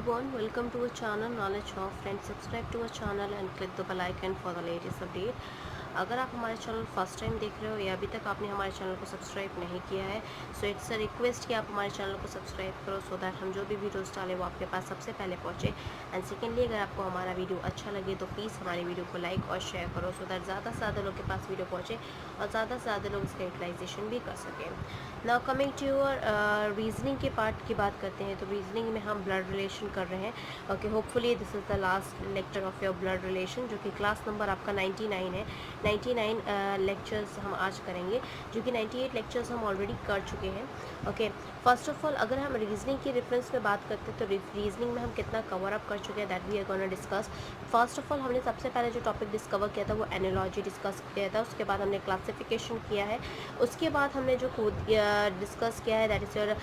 everyone, welcome to our channel Knowledge of Friends. Subscribe to our channel and click the bell icon for the latest update. अगर आप हमारे channel first time देख रहे हो या अभी तक आपने हमारे चैनल को सब्सक्राइब नहीं किया है, सो इट्स अ रिक्वेस्ट कि आप हमारे चैनल को सब्सक्राइब करो सो दैट हम जो भी वीडियोस डालें वो आपके पास सबसे पहले पहुंचे। एंड सेकेंडली, अगर आपको हमारा वीडियो अच्छा लगे तो प्लीज़ हमारी वीडियो को लाइक और शेयर करो सो दैट ज़्यादा से ज़्यादा लोग के पास वीडियो पहुँचे और ज़्यादा से ज़्यादा लोग इसका यूटिलाइजेशन भी कर सकें। Now coming to your reasoning के पार्ट की बात करते हैं, तो रीजनिंग में हम ब्लड रिलेशन कर रहे हैं। Okay, hopefully this is the last lecture of your blood relation, जो कि क्लास नंबर आपका 99 है। 99 लेक्चर्स हम आज करेंगे, जो कि 98 लेक्चर्स हम ऑलरेडी कर चुके हैं। ओके, फर्स्ट ऑफ ऑल अगर हम रीजनिंग की रेफरेंस में बात करते हैं तो रीजनिंग में हम कितना कवर अप कर चुके हैं, that we are gonna discuss. First of all हमने सबसे पहले जो टॉपिक डिस्कवर किया था वो एनालॉजी डिस्कस किया था, उसके बाद हमने क्लासिफिकेशन किया है, उसके बाद हमने जो डिस्कस किया है that is your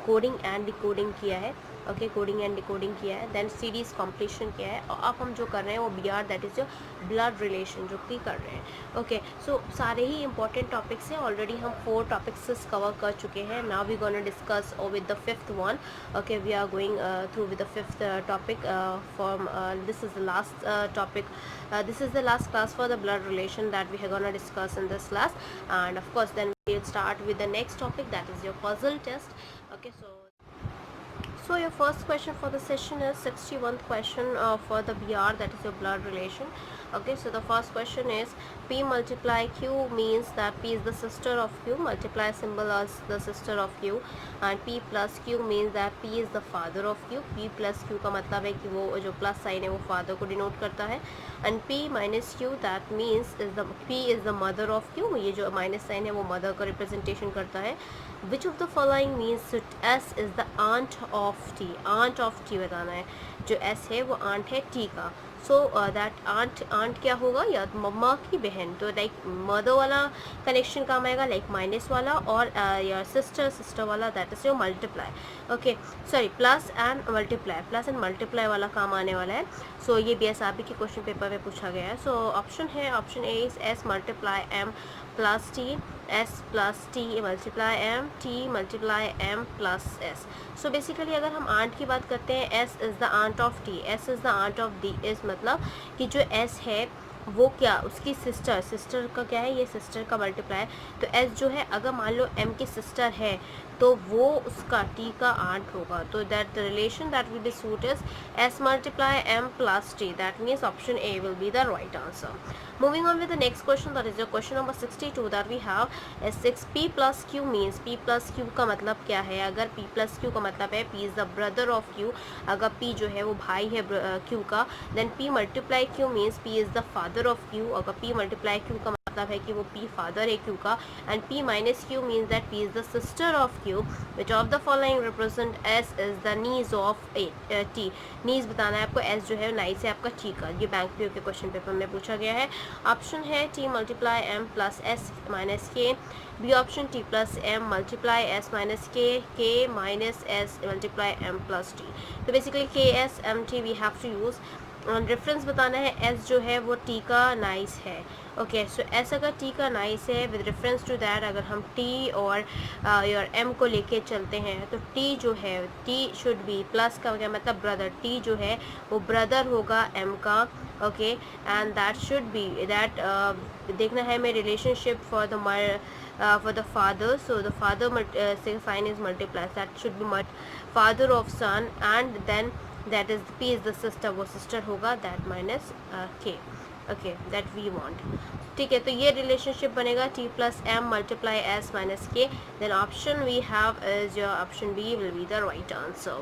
coding and decoding किया है। ओके, कोडिंग एंड डिकोडिंग किया है, देन सीरीज कॉम्प्लीशन किया है, और अब हम जो कर रहे हैं वो B R that is your blood relation जो कि कर रहे हैं। ओके, सो सारे ही इंपॉर्टेंट टॉपिक्स हैं, ऑलरेडी हम 4 टॉपिक्स कवर कर चुके हैं। Now we gonna discuss with the fifth one. Okay, we are going through with the fifth topic from this is the last topic. This is the last class for the blood relation that we are going to discuss in this class, and of course then we'll start with the next topic, that is your puzzle test. Okay, so your first question for the session is 61th question for the BR, that is your blood relation. Okay, so the first question is P multiply Q means that P is the sister of Q, multiply symbol as the sister of Q, and P plus Q means that P is the father of Q. P plus Q का मतलब है कि वो जो plus sign है वो father को denote करता है, and P minus Q that means is the P is the mother of Q. ये जो माइनस साइन है वो मदर का रिप्रेजेंटेशन करता है. Which of the following means S is the aunt of T? aunt of T बताना है. जो S है वो aunt है T का. सो दैट आंट क्या होगा, या मम्मा की बहन, तो लाइक मदर वाला कनेक्शन काम आएगा, लाइक माइनस वाला, और या सिस्टर वाला that is your multiply. Okay, sorry, plus and multiply वाला काम आने वाला है. सो ये BSRB के क्वेश्चन पेपर में पूछा गया है. सो ऑप्शन है, option A is S multiply M plus T, S plus T multiply M, T multiply M plus S. So basically अगर हम आंट की बात करते हैं, S is the aunt of T, S is the aunt of D, इस मतलब कि जो S है वो क्या उसकी सिस्टर का क्या है, ये सिस्टर का मल्टीप्लाई है. तो S जो है अगर मान लो M की सिस्टर है तो वो उसका T का आंट होगा. तो that the relation that will be suit is S multiply M plus T. That means option A will be the right answer. Moving on with the next question, that is your question number 62 that we have is 6 P plus Q means, P plus Q का मतलब क्या है. अगर P plus Q का मतलब है P is the brother of Q, अगर P जो है वो भाई है Q का, then P multiply Q means P is the father of Q. अगर P multiply Q का मतलब है कि वो P फादर है Q का, and P minus Q means that P is the sister of Q. Which of the following represent S is the niece of T? niece बताना है आपको, S जो है niece है आपका T का. ये बैंक पीओ के क्वेश्चन पेपर में पूछा गया है. ऑप्शन है T multiply M plus S minus K, B option T plus M multiply S minus K, K minus S multiply M plus T. तो basically K S M T we have to use. Reference बताना है, S जो है वो T का nice है. Okay, सो S अगर T का नाइस है, विद रेफरेंस टू दैट अगर हम T और योर M को लेके चलते हैं तो T जो है T शुड बी प्लस का क्या मतलब ब्रदर, T जो है वो ब्रदर होगा M का. Okay, and that should be that देखना है हमें relationship for the father. So the father sign is multiply, that should be father of son, and then that is P is the sister, वो sister होगा, that minus K. okay, that we want. ठीक है, तो ये relationship बनेगा T plus M multiply S minus K. then option we have is your option B will be the right answer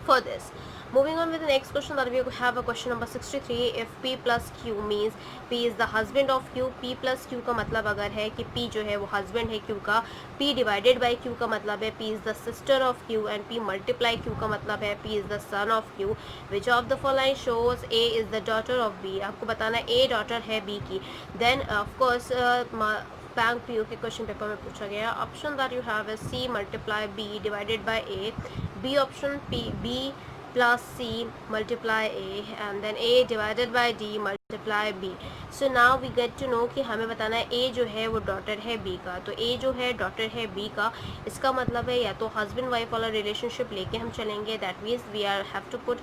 for this. Moving on with the next question, that we have a question number 63. if P plus Q means P is the husband of Q, P plus Q का मतलब अगर है कि P जो है वो husband है Q का, P divided by Q का मतलब है P is the sister of Q, and P multiply Q का मतलब है P is the son of Q. which of the following shows A is the daughter of B? आपको बताना A daughter है B की. then of course bank PO के question paper में पूछा गया. Option that you have is C multiply B divided by A, B option B plus C multiply A, and then A divided by D multiply multiply B. So now we get to know कि हमें बताना है ए जो है वो daughter है B का। तो ए जो है डॉटर है बी का, इसका मतलब है या तो हस्बैंड वाइफ वाला रिलेशनशिप लेके हम चलेंगे, that means we are have to put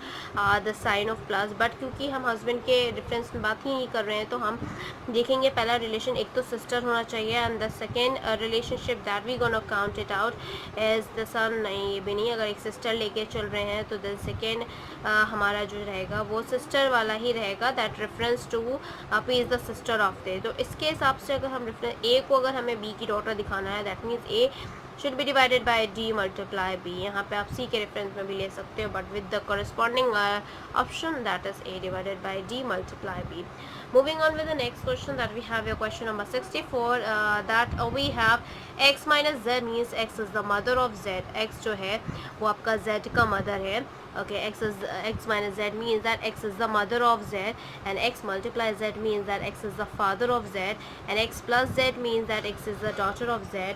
the sign of plus. But क्योंकि हम हस्बैंड के डिफरेंस में बात ही नहीं कर रहे हैं, तो हम देखेंगे पहला रिलेशन एक तो सिस्टर होना चाहिए, and the second relationship that we gonna count it out as the son. नहीं, ये भी नहीं, अगर एक सिस्टर लेके चल रहे हैं तो द सेकेंड हमारा जो रहेगा वो सिस्टर वाला ही रहेगा, that reference to P is the sister of they. तो इसके हिसाब से अगर हम रेफरेंस ए को अगर हमें बी की डॉटर दिखाना है, that means A should be divided by D multiply B. यहाँ पे आप सी के रेफरेंस में भी ले सकते हो, but with the corresponding option, that is a divided by d multiply b. Moving on with the next question, that we have your question number 64, that we have x minus z means x is the mother of z। x जो है वो आपका z का mother है। Okay, x minus z means that x is the mother of z, and x multiply z means that x is the father of z, and x plus z means that x is the daughter of z.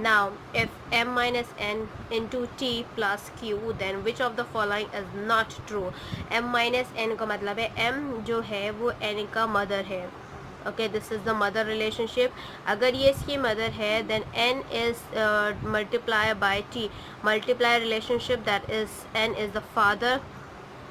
Now if m minus n into t plus q, then which of the following is not true? m minus n का मतलब है m जो है वो n का mother है। Okay, this is the mother relationship. अगर ये इसकी मदर है, then n is multiply by t, multiply relationship, that is n is the father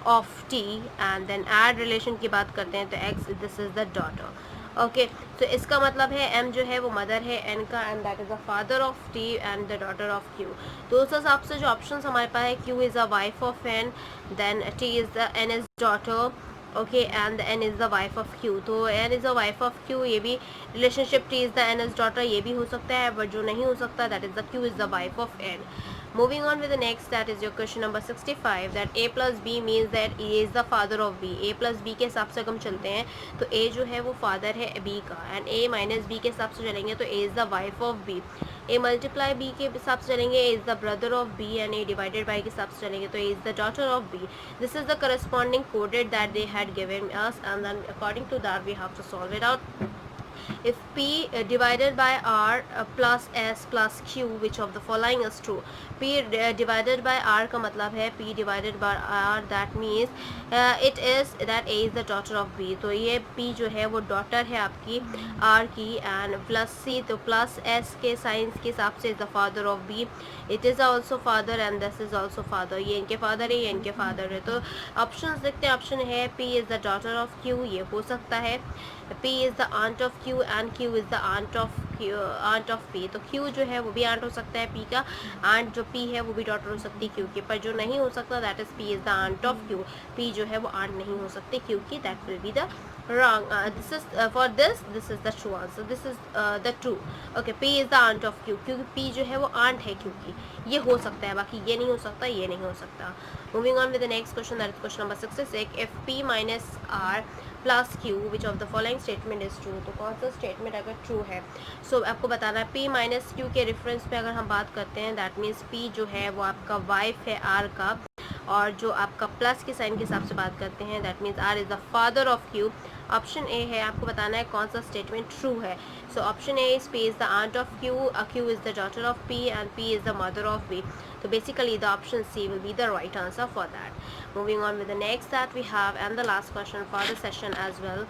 of t, and then add relation की बात करते हैं तो x, this is the daughter. Okay, तो इसका मतलब है m जो है वो मदर है n का, and that is the father of t and the daughter of q। तो उस हिसाब से जो ऑप्शन हमारे पास है, q is the wife of n, then t is the n is daughter, okay, and n is the wife of q। तो n is the wife of q, ये भी relationship t is the n is daughter, ये भी हो सकता है, but जो नहीं हो सकता that is the q is the wife of n। Moving on with the next, that is your question number 65, that a plus b means that a is the father of b। a plus b के हिसाब से हम चलते हैं तो a जो है वो फादर है b का, एंड a माइनस b के हिसाब से चलेंगे तो a is the wife of b। a multiply b के हिसाब से चलेंगे a is the brother of b, and a divided by के हिसाब से चलेंगे तो a is the daughter of b। This is the corresponding coded that they had given us, and then according to that we have to solve it out. If p divided by r plus s plus q, which of the following is true? p divided by r का मतलब है p divided by r, that means it is that a is the daughter of b। तो ये p जो है वो daughter है आपकी r की, एंड प्लस c, तो प्लस s के साइंस के हिसाब से is the father of b, it is also father and this is also father. ये इनके फादर है, ये इनके फादर है। तो ऑप्शन देखते हैं, ऑप्शन है p is the daughter of q, ये हो सकता है, p is the aunt of q, and q is the aunt of p। तो q जो है वो भी आंट हो सकता है p का, आंट जो p है वो भी डॉटर हो सकती है q की, पर जो नहीं हो सकता that is p is the aunt of q। p जो है वो आंट नहीं हो सकती q की, that will be the wrong, this is for this is the true answer, this is the true। okay, p is the aunt of q, क्योंकि p जो है वो aunt है q की, ये हो सकता है, बाकी ये नहीं हो सकता, ये नहीं हो सकता। moving on with the next question, that is question number 66, if p minus r plus q, which of the following statement is true. तो कौन सा स्टेटमेंट अगर ट्रू है, सो आपको बताना है p माइनस q के रेफरेंस पे अगर हम बात करते हैं, दैट मीन्स p जो है वो आपका वाइफ है r का, और जो आपका प्लस के साइन के हिसाब से बात करते हैं, that means r is the father of q। Option A है, आपको बताना है कौन सा स्टेटमेंट ट्रू है। सो option A is p is the aunt of q, q is the daughter of p, and p is the mother of b। तो basically the option C will be the right answer for that. Moving on with the next that we have, and the last question for the session as well.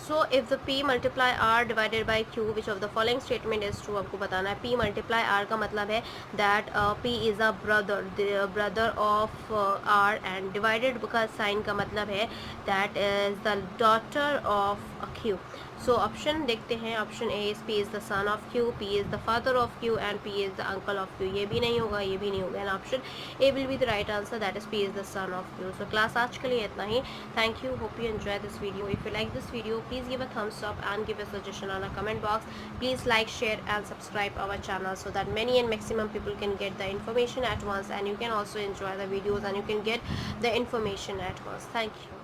So if the p multiply r divided by q, which of the following statement is true? आपको बताना है p multiply r का मतलब है that p is a brother, the brother of r, and divided का sign का मतलब है that is the daughter of q। So option देखते हैं, option A is p is the son of q, p is the father of q, and p is the uncle of q। ये भी नहीं होगा, ये भी नहीं होगा, and option A will be the right answer, that is p is the son of q। So class आज के लिए इतना ही। Thank you, hope you enjoy this video। If you like this video, please give a thumbs up and give a suggestion on a comment box। Please like, share and subscribe our channel so that many and maximum people can get the information at once, and you can also enjoy the videos and you can get the information at once। Thank you।